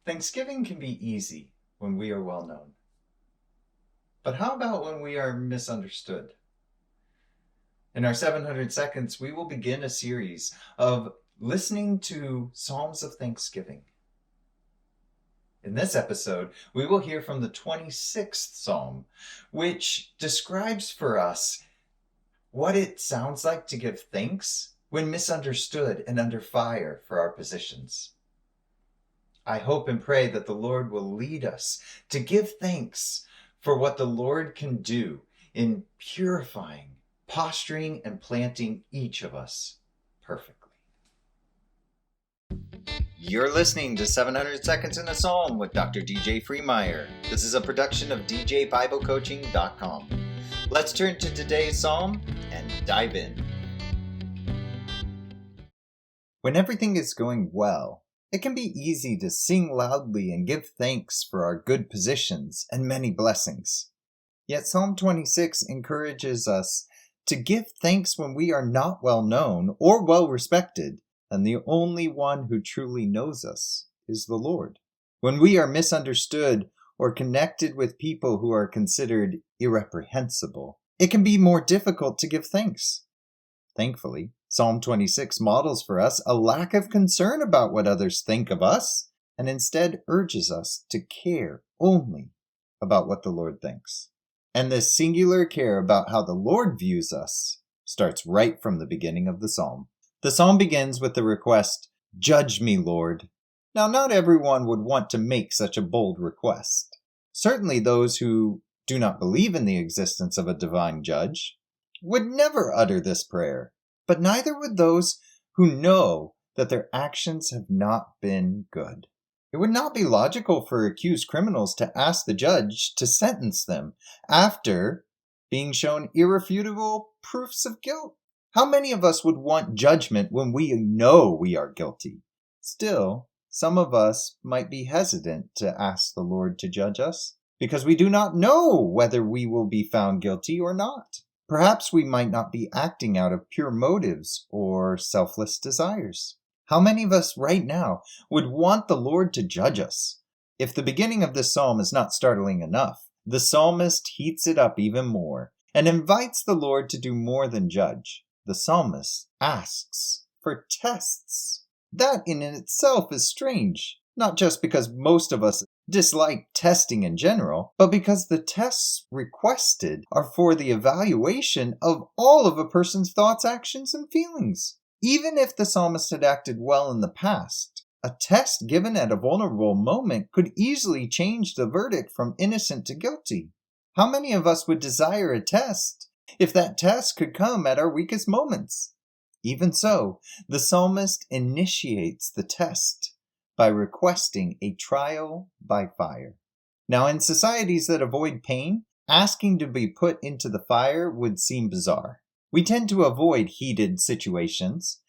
Thanksgiving can be easy when we are well known. But how about when we are misunderstood? In our 700 seconds, we will begin a series of listening to Psalms of Thanksgiving. In this episode, we will hear from the 26th Psalm, which describes for us what it sounds like to give thanks when misunderstood and under fire for our positions. I hope and pray that the Lord will lead us to give thanks for what the Lord can do in purifying, posturing, and planting each of us perfectly. You're listening to 700 Seconds in a Psalm with Dr. DJ Freemeyer. This is a production of Djbiblecoaching.com. Let's turn to today's Psalm and dive in. When everything is going well, it can be easy to sing loudly and give thanks for our good positions and many blessings. Yet Psalm 26 encourages us to give thanks when we are not well known or well respected, and the only one who truly knows us is the Lord. When we are misunderstood or connected with people who are considered irreprehensible, it can be more difficult to give thanks. Thankfully, Psalm 26 models for us a lack of concern about what others think of us, and instead urges us to care only about what the Lord thinks. And this singular care about how the Lord views us starts right from the beginning of the psalm. The psalm begins with the request, "Judge me, Lord." Now, not everyone would want to make such a bold request. Certainly those who do not believe in the existence of a divine judge would never utter this prayer. But neither would those who know that their actions have not been good. It would not be logical for accused criminals to ask the judge to sentence them after being shown irrefutable proofs of guilt. How many of us would want judgment when we know we are guilty? Still, some of us might be hesitant to ask the Lord to judge us because we do not know whether we will be found guilty or not. Perhaps we might not be acting out of pure motives or selfless desires. How many of us right now would want the Lord to judge us? If the beginning of this psalm is not startling enough, the psalmist heats it up even more and invites the Lord to do more than judge. The psalmist asks for tests. That in itself is strange, not just because most of us dislike testing in general, but because the tests requested are for the evaluation of all of a person's thoughts, actions, and feelings. Even if the psalmist had acted well in the past, a test given at a vulnerable moment could easily change the verdict from innocent to guilty. How many of us would desire a test if that test could come at our weakest moments? Even so, the psalmist initiates the test by requesting a trial by fire. Now, in societies that avoid pain, asking to be put into the fire would seem bizarre. We tend to avoid heated situations,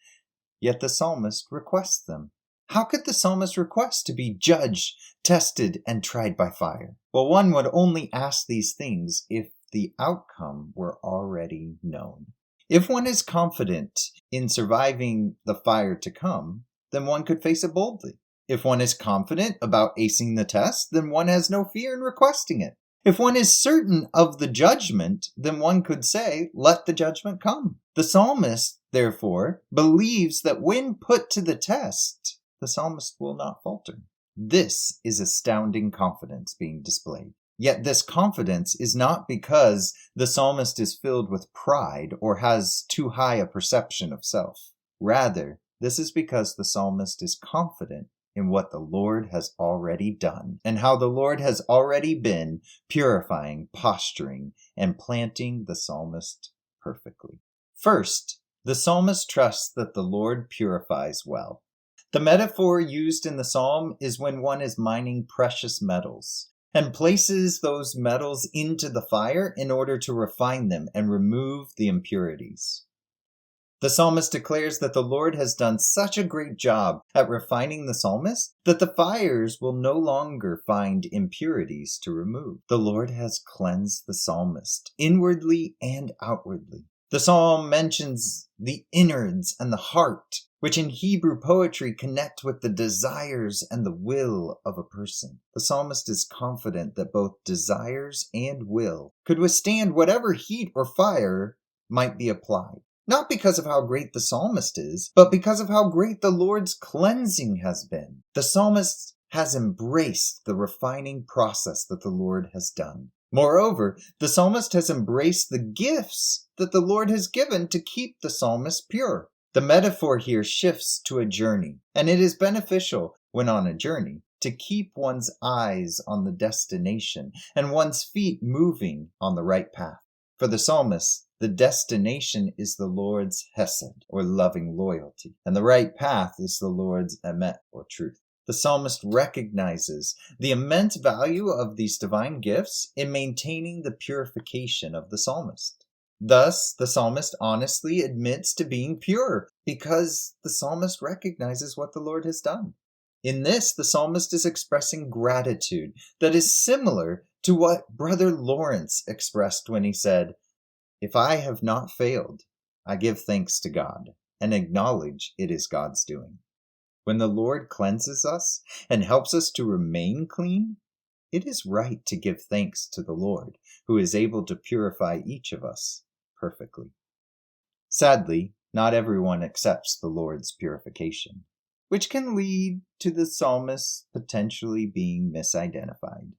yet the psalmist requests them. How could the psalmist request to be judged, tested, and tried by fire? Well, one would only ask these things if the outcome were already known. If one is confident in surviving the fire to come, then one could face it boldly. If one is confident about acing the test, then one has no fear in requesting it. If one is certain of the judgment, then one could say, "Let the judgment come." The psalmist, therefore, believes that when put to the test, the psalmist will not falter. This is astounding confidence being displayed. Yet this confidence is not because the psalmist is filled with pride or has too high a perception of self. Rather, this is because the psalmist is confident in what the Lord has already done, and how the Lord has already been purifying, posturing, and planting the psalmist perfectly. First, the psalmist trusts that the Lord purifies well. The metaphor used in the psalm is when one is mining precious metals and places those metals into the fire in order to refine them and remove the impurities. The psalmist declares that the Lord has done such a great job at refining the psalmist that the fires will no longer find impurities to remove. The Lord has cleansed the psalmist inwardly and outwardly. The psalm mentions the innards and the heart, which in Hebrew poetry connect with the desires and the will of a person. The psalmist is confident that both desires and will could withstand whatever heat or fire might be applied. Not because of how great the psalmist is, but because of how great the Lord's cleansing has been. The psalmist has embraced the refining process that the Lord has done. Moreover, the psalmist has embraced the gifts that the Lord has given to keep the psalmist pure. The metaphor here shifts to a journey, and it is beneficial, when on a journey, to keep one's eyes on the destination and one's feet moving on the right path. For the psalmist, the destination is the Lord's hesed, or loving loyalty, and the right path is the Lord's emet, or truth. The psalmist recognizes the immense value of these divine gifts in maintaining the purification of the psalmist. Thus, the psalmist honestly admits to being pure because the psalmist recognizes what the Lord has done. In this, the psalmist is expressing gratitude that is similar to what Brother Lawrence expressed when he said, "If I have not failed, I give thanks to God and acknowledge it is God's doing." When the Lord cleanses us and helps us to remain clean, it is right to give thanks to the Lord, who is able to purify each of us perfectly. Sadly, not everyone accepts the Lord's purification, which can lead to the psalmist potentially being misidentified.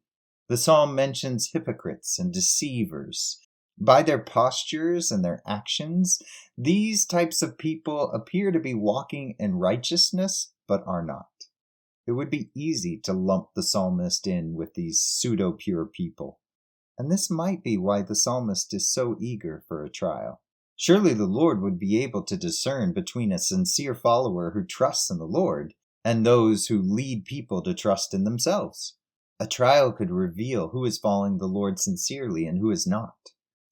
The psalm mentions hypocrites and deceivers. By their postures and their actions, these types of people appear to be walking in righteousness, but are not. It would be easy to lump the psalmist in with these pseudo-pure people. And this might be why the psalmist is so eager for a trial. Surely the Lord would be able to discern between a sincere follower who trusts in the Lord and those who lead people to trust in themselves. A trial could reveal who is following the Lord sincerely and who is not.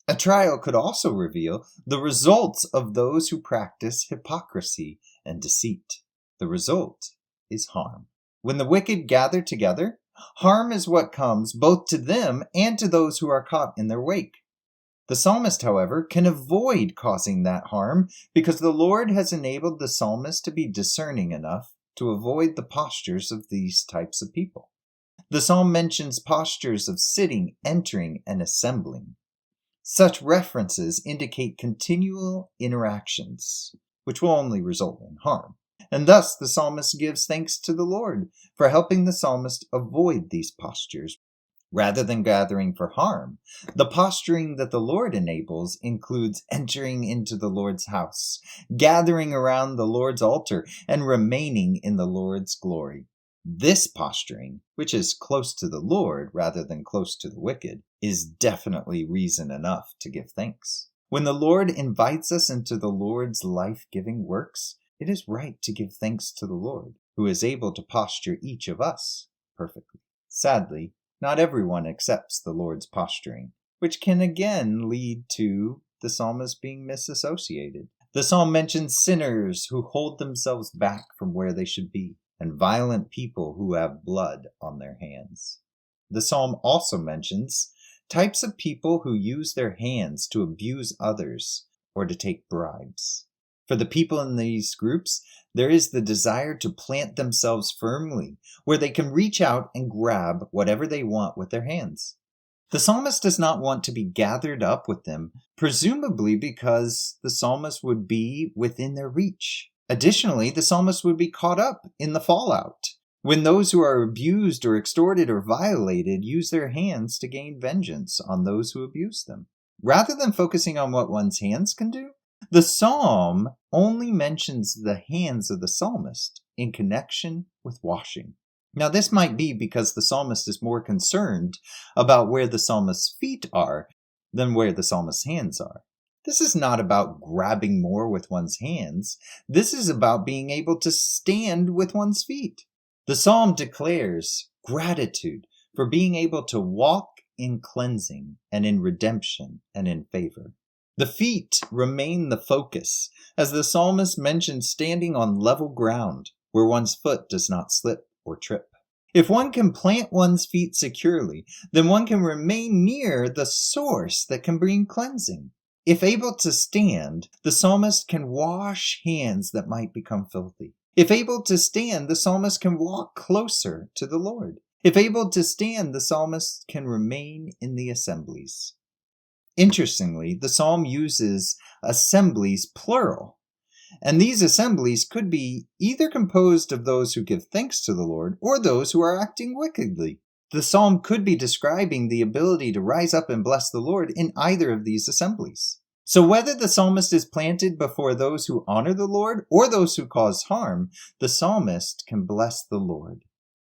A trial could also reveal the results of those who practice hypocrisy and deceit. The result is harm. When the wicked gather together, harm is what comes both to them and to those who are caught in their wake. The psalmist, however, can avoid causing that harm because the Lord has enabled the psalmist to be discerning enough to avoid the postures of these types of people. The psalm mentions postures of sitting, entering, and assembling. Such references indicate continual interactions, which will only result in harm. And thus the psalmist gives thanks to the Lord for helping the psalmist avoid these postures. Rather than gathering for harm, the posturing that the Lord enables includes entering into the Lord's house, gathering around the Lord's altar, and remaining in the Lord's glory. This posturing, which is close to the Lord rather than close to the wicked, is definitely reason enough to give thanks. When the Lord invites us into the Lord's life-giving works, it is right to give thanks to the Lord, who is able to posture each of us perfectly. Sadly, not everyone accepts the Lord's posturing, which can again lead to the psalmist being misassociated. The psalm mentions sinners who hold themselves back from where they should be, and violent people who have blood on their hands. The psalm also mentions types of people who use their hands to abuse others or to take bribes. For the people in these groups, there is the desire to plant themselves firmly, where they can reach out and grab whatever they want with their hands. The psalmist does not want to be gathered up with them, presumably because the psalmist would be within their reach. Additionally, the psalmist would be caught up in the fallout, when those who are abused or extorted or violated use their hands to gain vengeance on those who abuse them. Rather than focusing on what one's hands can do, the psalm only mentions the hands of the psalmist in connection with washing. Now, this might be because the psalmist is more concerned about where the psalmist's feet are than where the psalmist's hands are. This is not about grabbing more with one's hands. This is about being able to stand with one's feet. The psalm declares gratitude for being able to walk in cleansing and in redemption and in favor. The feet remain the focus, as the psalmist mentions standing on level ground where one's foot does not slip or trip. If one can plant one's feet securely, then one can remain near the source that can bring cleansing. If able to stand, the psalmist can wash hands that might become filthy. If able to stand, the psalmist can walk closer to the Lord. If able to stand, the psalmist can remain in the assemblies. Interestingly, the psalm uses assemblies plural, and these assemblies could be either composed of those who give thanks to the Lord or those who are acting wickedly. The psalm could be describing the ability to rise up and bless the Lord in either of these assemblies. So whether the psalmist is planted before those who honor the Lord or those who cause harm, the psalmist can bless the Lord.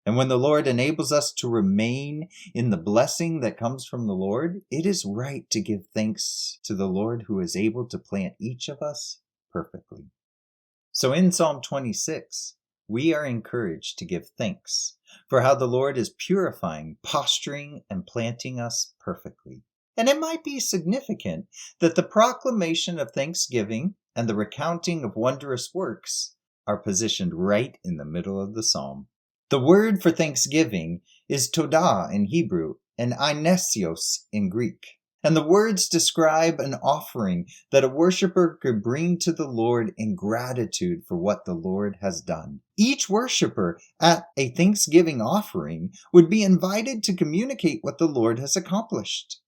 And when the Lord enables us to remain in the blessing that comes from the Lord, it is right to give thanks to the Lord who is able to plant each of us perfectly. So in Psalm 26, we are encouraged to give thanks for how the Lord is purifying, posturing, and planting us perfectly. And it might be significant that the proclamation of thanksgiving and the recounting of wondrous works are positioned right in the middle of the psalm. The word for thanksgiving is todah in Hebrew and ainesios in Greek. And the words describe an offering that a worshiper could bring to the Lord in gratitude for what the Lord has done. Each worshiper at a thanksgiving offering would be invited to communicate what the Lord has accomplished.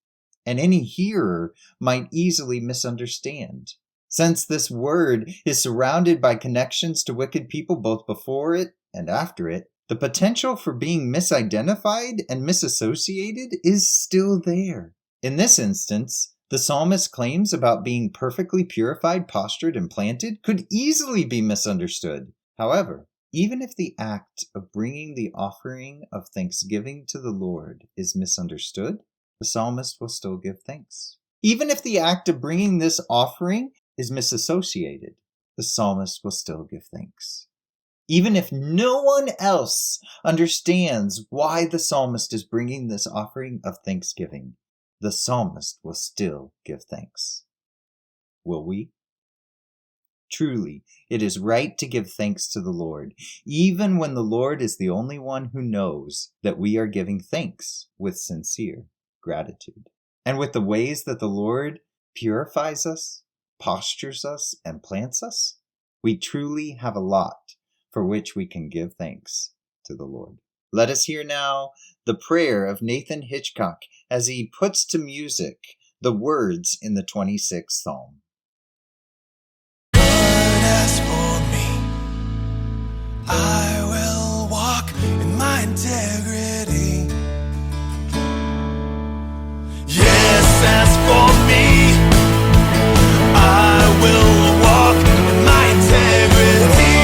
And any hearer might easily misunderstand. Since this word is surrounded by connections to wicked people both before it and after it, the potential for being misidentified and misassociated is still there. In this instance, the psalmist's claims about being perfectly purified, postured, and planted could easily be misunderstood. However, even if the act of bringing the offering of thanksgiving to the Lord is misunderstood, the psalmist will still give thanks. Even if the act of bringing this offering is misassociated, the psalmist will still give thanks. Even if no one else understands why the psalmist is bringing this offering of thanksgiving, the psalmist will still give thanks. Will we? Truly, it is right to give thanks to the Lord, even when the Lord is the only one who knows that we are giving thanks with sincere gratitude. And with the ways that the Lord purifies us, postures us, and plants us, we truly have a lot for which we can give thanks to the Lord. Let us hear now the prayer of Nathan Hitchcock as he puts to music the words in the 26th Psalm. As for me, I will walk in my integrity. Yes, as for me, I will walk in my integrity.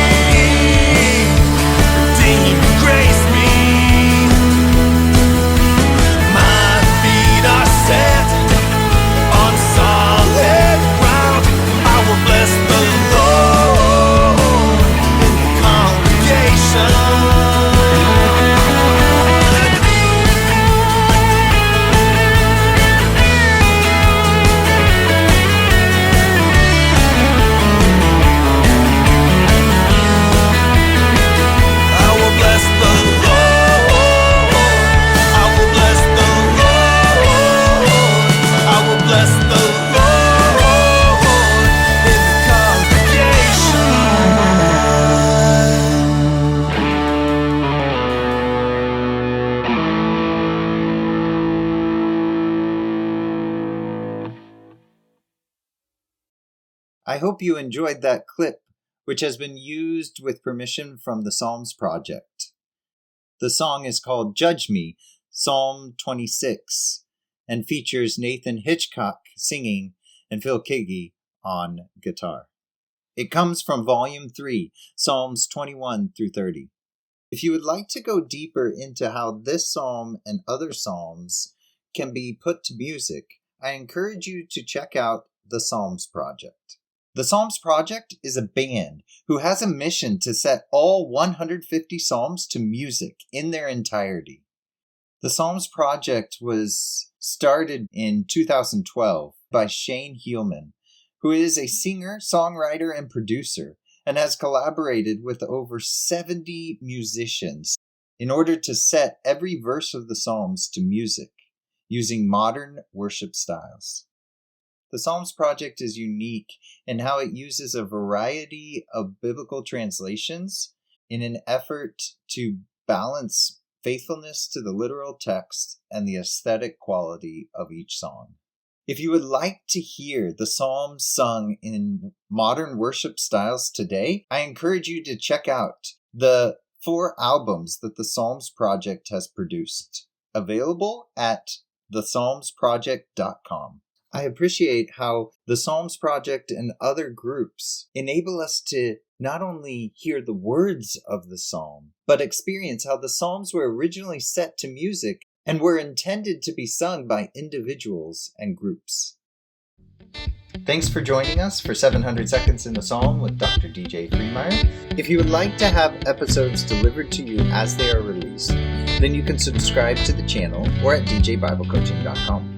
Redeem, grace me. My feet are set on solid ground. I will bless the Lord in the congregation. I will bless the Lord. I will bless the Lord. I will bless the Lord in the congregation. I hope you enjoyed that clip, which has been used with permission from the Psalms Project. The song is called Judge Me, Psalm 26, and features Nathan Hitchcock singing and Phil Kiggy on guitar. It comes from Volume 3, Psalms 21 through 30. If you would like to go deeper into how this psalm and other psalms can be put to music, I encourage you to check out the Psalms Project. The Psalms Project is a band who has a mission to set all 150 psalms to music in their entirety. The Psalms Project was started in 2012 by Shane Heelman, who is a singer, songwriter, and producer, and has collaborated with over 70 musicians in order to set every verse of the Psalms to music using modern worship styles. The Psalms Project is unique in how it uses a variety of biblical translations in an effort to balance faithfulness to the literal text and the aesthetic quality of each song. If you would like to hear the Psalms sung in modern worship styles today, I encourage you to check out the 4 albums that the Psalms Project has produced, available at thepsalmsproject.com. I appreciate how the Psalms Project and other groups enable us to not only hear the words of the psalm, but experience how the psalms were originally set to music and were intended to be sung by individuals and groups. Thanks for joining us for 700 Seconds in the Psalm with Dr. DJ Freemeyer. If you would like to have episodes delivered to you as they are released, then you can subscribe to the channel or at djbiblecoaching.com.